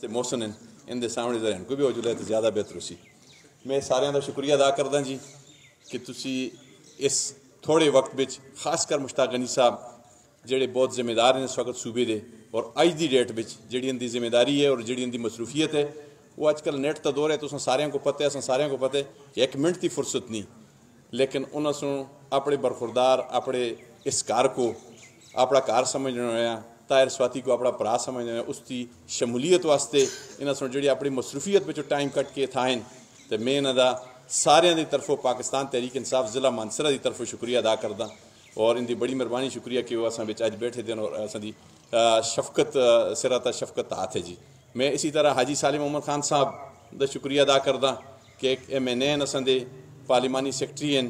محسن ان دے سامنے ذرا کوئی بھی ہو جائے تو زیادہ بہتر ہو سی. میں سارے کا شکریہ ادا کردا جی کہ تسی اس تھوڑے وقت بچ خاص کر مشتاق غنی صاحب جڑے بہت ذمہ دار ہیں اس وقت صوبے دے اور اج دی ڈیٹ بچ جڑی ان دی ذمہ داری ہے اور جڑی ان دی مصروفیت ہے وہ اج کل نیٹ تا دور ہے تو سارے کو پتہ ہے سارے کو پتہ ہے کہ ایک منٹ کی فرصت نہیں لیکن انہوں سے اپنے برخوردار اپنے اس کار کو اپنا کار سمجھنا ہوا طاہر سواتی کو اپنا برا سمجھنا ہوا اس کی شمولیت واسطے انہوں سے جڑی اپنی مصروفیت میں ٹائم کٹ کے تھائن تو میں انہوں کا سارے دی طرفوں پاکستان تحریک انصاف ضلع مانسرہ دی طرفوں شکریہ ادا کردا اور ان دی بڑی مہربانی شکریہ کہ وہ اصل اج بیٹھے دن اور اصل دی شفقت سرata شفقت ہاتھ ہے جی. میں اسی طرح حاجی سالم محمد خان صاحب دا شکریہ ادا کردا کہ ایک MNA اصل دے پارلیمانی سیکٹری ہیں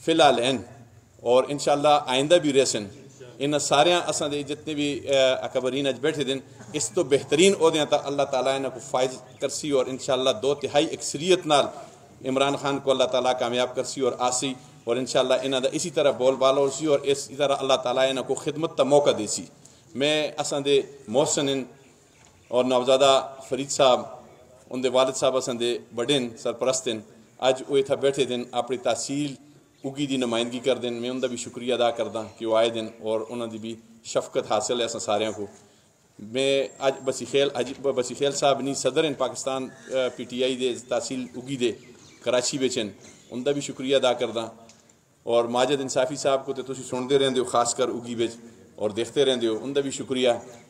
فی الحال ہیں اور انشاءاللہ آئندہ بھی رہسن ان سارے اصل دے جتنے بھی اکبرین اج بیٹھے دن اس تو بہترین عہدیاں تا اللہ تعالیٰ انہوں کو فائز کرسی اور انشاءاللہ 2/3 اکثریت نال عمران خان کو اللہ تعالیٰ کامیاب کرسی اور آسی اور انشاءاللہ انہوں دا اسی طرح بول بالا ہو سی اور اسی طرح اللہ تعالیٰ انہوں کو خدمت تا موقع دے سی. میں اصل دے محسن اور نوزادہ فرید صاحب ان دے والد صاحب اصل دے بڑین سرپرستن اج وہ اتھا بیٹھے دن اپنی تحصیل اگی دی نمائندگی کر دیں. میں ان کا بھی شکریہ ادا کردا کہ وہ آئے دن اور انہوں دی بھی شفقت حاصل ہے سارے کو. میں اج بسی خیل صاحب نہیں صدر ان پاکستان PTI دے تحصیل اگی دے کراچی بچن ان کا بھی شکریہ ادا کردا اور ماجد انصافی صاحب کو تو تسی سنتے رہندے ہو خاص کر اگی بچ اور دیکھتے رہندے ہو ان کا بھی شکریہ.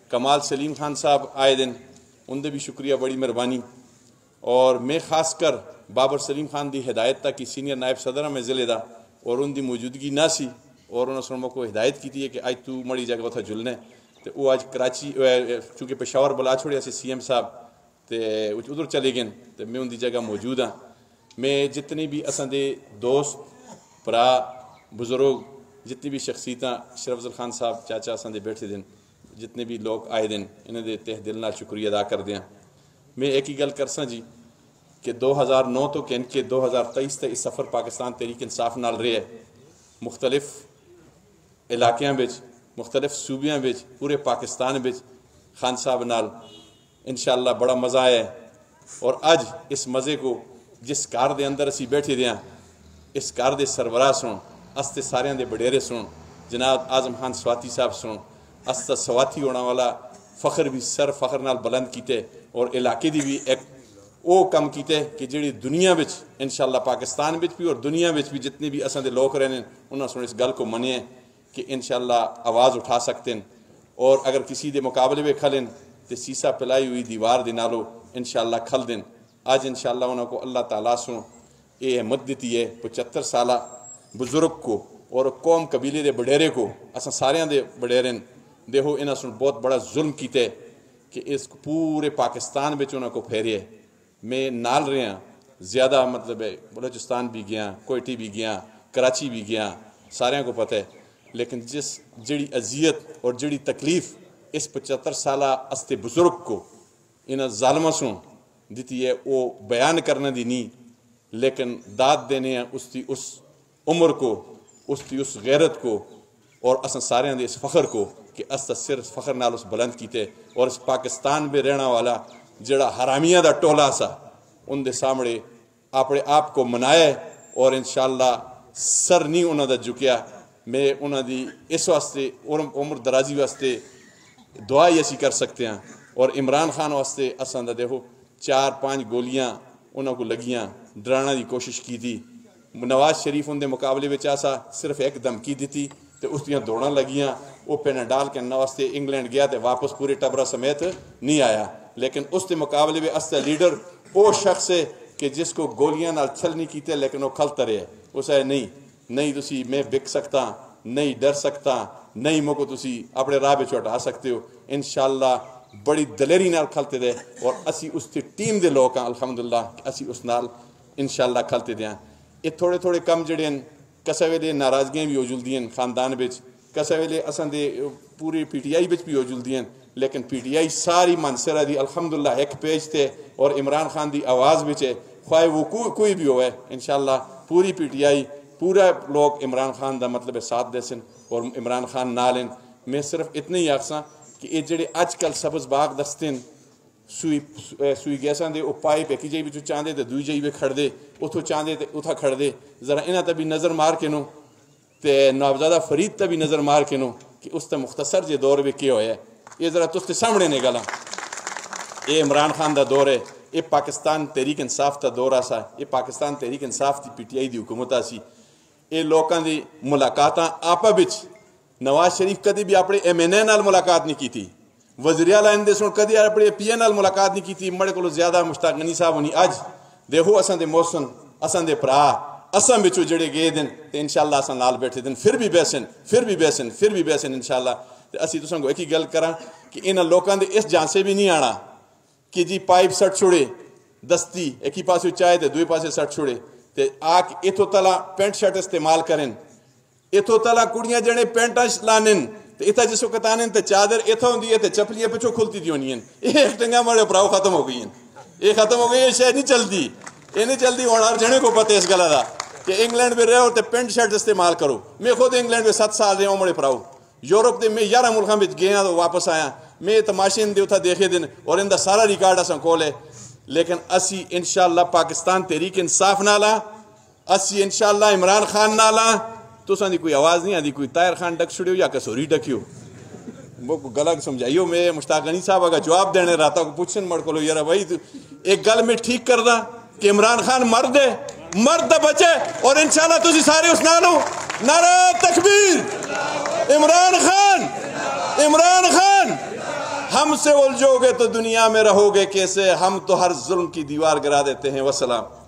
کمال سلیم خان صاحب آئے دن ان کا بھی شکریہ بڑی مہربانی اور میں خاص کر بابر سلیم خان دی ہدایت تک کہ سینئر نائب صدر میں ضلع دا اور ان دی موجودگی نہ سی اور انہوں نے کو ہدایت کی ہے کہ آج تو مڑی جگہ اتنا جلنے تو وہ آج کراچی چونکہ پشاور بلا چھوڑیا سی CM صاحب تو ادھر چلے گئے تو میں ان دی جگہ موجود ہاں. میں جتنے بھی اصل دے دوست برا بزرگ جتنی بھی شخصیتاں شرف افضل خان صاحب چاچا اصل دے بیٹھے دن جتنے بھی لوگ آئے دن انہیں دے تہ دل نال شکریہ ادا کر دیا. میں ایک ہی گل کرساں جی کہ 2009 تو کہن کے 2023 تک اس سفر پاکستان تحریک انصاف نال رہے مختلف علاقیاں بچ مختلف صوبیاں بچ پورے پاکستان بچ خان صاحب نال انشاءاللہ بڑا مزہ آیا اور اج اس مزے کو جس کار دے اندر اسی بیٹھے دیاں اس کار دے سربراہ سن استے سارے دے بڑیرے سن جناب اعظم خان سواتی صاحب سن استا سواتی ہونا والا فخر بھی سر فخر نال بلند کیتے اور علاقے دی بھی ایک وہ کم کیتے کہ جڑی دنیا بچ انشاءاللہ پاکستان بچ بھی اور دنیا بچ بھی جتنے بھی اصل دے لوگ رہنے انہوں نے اس گل کو منیا کہ انشاءاللہ آواز اٹھا سکتے ہیں اور اگر کسی دے مقابلے میں کھلیں تو سیسا پلائی ہوئی دیوار دے نالو انشاءاللہ کھل دیں. آج انشاءاللہ انہوں کو اللہ تعالیٰ سن یہ احمد دیتی ہے 75 سالہ بزرگ کو اور قوم قبیلے دے بڑیرے کو اصل سارے دے بڑیرن دیکھو انہوں سن بہت بڑا ظلم کیتے کہ اس پورے پاکستان بچ انہوں کو پھیرے. میں نال رہے ہیں زیادہ مطلب ہے بلوچستان بھی گیا کوئٹی بھی گیا کراچی بھی گیا سارے کو پتہ ہے لیکن جس جڑی اذیت اور جڑی تکلیف اس 75 سالہ استے بزرگ کو انہاں ظالمہ سن دیتی ہے وہ بیان کرنے دی نہیں لیکن داد دینے ہیں اس کی اس عمر کو اس کی اس غیرت کو اور اصل سارے دے اس فخر کو کہ استا صرف فخر نال اس بلند کیتے اور اس پاکستان میں رہنا والا جڑا حرامیہ دا ٹولا سا ان دے سامنے اپنے آپ کو منائے اور انشاءاللہ سر نہیں انہوں دا جھکیا. میں انہوں دی اس واسطے عمر درازی واسطے دعا ایسی کر سکتے ہیں اور عمران خان واسطے اصل دا دیکھو 4-5 گولیاں انہوں کو لگیاں ڈرانا دی کوشش کی تھی. نواز شریف ان دے مقابلے میں چاہسا صرف ایک دھمکی دیتی تو اس دیاں دوڑاں لگیاں وہ پینہ ڈال کے واسطے انگلینڈ گیا تو واپس پورے ٹبرہ سمیت نہیں آیا لیکن اس کے مقابلے میں استا لیڈر وہ شخص ہے کہ جس کو گولیاں نال چھل نہیں کیتے لیکن وہ کھلتا رہے. اس ہے نہیں تسی میں بک سکتا نہیں ڈر سکتا نہیں موکو تسی اپنے راہ پہ ہٹا سکتے ہو. انشاءاللہ بڑی دلیری نال کھلتے دے اور اسی اس کی ٹیم دے لوگ ہیں الحمدللہ اسی اس نال انشاءاللہ کھلتے دیں. یہ تھوڑے کم جڑے ہیں کسے ویلے ناراضگیاں بھی ہو جلدی ہیں خاندان بچ کسے ویلے اصل دے پوری PTI بچ بھی ہو جلدی ہیں لیکن PTI ساری مانسرہ دی الحمدللہ ایک پیج تے اور عمران خان دی آواز بچے خواہ وہ کوئی بھی ہوئے انشاءاللہ پوری PTI پورا لوگ عمران خان دا مطلب ساتھ دے سن اور عمران خان نالن. میں صرف اتنے ہی آخساں کہ یہ جڑے آج کل سبز باغ دستن سوئی گیساں دے او پائپ ایک جائی بچوں چاندے تے دوئی جائی بے کھڑ دے اتھو چاندے تے اتھا کھڑ دے ذرا انہاں تے بھی نظر مار کے نو تے نوابزادہ فرید تے بھی نظر مار کے نو کہ اس تے مختصر جے دور بے کیا ہویا ہے یہ ذرا تس تے سامنے نے گلا یہ عمران خان دا دور ہے یہ پاکستان تحریک انصاف دا دور آسا یہ پاکستان تحریک انصاف دی پی ٹی آئی دی حکومت آسی یہ لوکاں دی ملاقاتاں آپا بچ نواز شریف کدی بھی اپنے ایم این اے نال ملاقات نہیں کی تھی وزیر اعلیٰ اندے سن کدی اپنے پی اے نال ملاقات نہیں کی تھی مڑے کو زیادہ مشتاق غنی صاحب ہونی اج دیکھو اساں دے محسن اساں دے پرا اساں بچو جڑے گئے دن تے انشاءاللہ اساں نال بیٹھے دن پھر بھی بیسن انشاءاللہ تے اسی تساں کو ایک ہی گل کراں کہ انہاں لوکاں دے اس جان سے بھی نہیں آنا کہ جی پائپ سٹ چھوڑے دستی ایک ہی پاسے چائے تے دوئے پاسے سٹ چھوڑے تے آک ایتھو تلا پینٹ شرٹ استعمال کریں ایتھو تلا کڑیاں جڑے پینٹاں لانن تے ایتھا جسو کتانن تے چادر ایتھا ہوندی ہے تے چپلیاں پچھو کھلتی دی ہونی ہیں یہ ایک ٹنگا مارے پراؤ ختم ہو گئی ہیں یہ ختم ہو گئی یہ شاید نہیں چلتی یہ نہیں چلتی ہونا ہر جنے کو پتہ اس گلا دا کہ انگلینڈ میں رہو تے پینٹ شرٹ استعمال کرو میں خود انگلینڈ میں 7 سال رہا ہوں مڑے پراؤ یورپ دے میں 11 ملکاں میں گیا تو واپس آیا میں تماشے دے اتھا دیکھے دن اور ان دا سارا ریکارڈ اساں کول ہے لیکن اسی انشاءاللہ پاکستان تحریک انصاف نالا اسی انشاءاللہ عمران خان نالا تو سان دی کوئی آواز نہیں آدھی کوئی طاہر خان ڈک چھڑیو یا کسوری ڈکیو وہ غلط سمجھائیو میں مشتاق غنی صاحب اگر جواب دینے رہتا کو پوچھن مڑ کو یار بھائی ایک گل میں ٹھیک کر دا کہ عمران خان مرد ہے مرد بچے اور انشاءاللہ تسی سارے اس نالو نعرہ تکبیر عمران خان ہم سے الجھو گے تو دنیا میں رہو گے کیسے ہم تو ہر ظلم کی دیوار گرا دیتے ہیں والسلام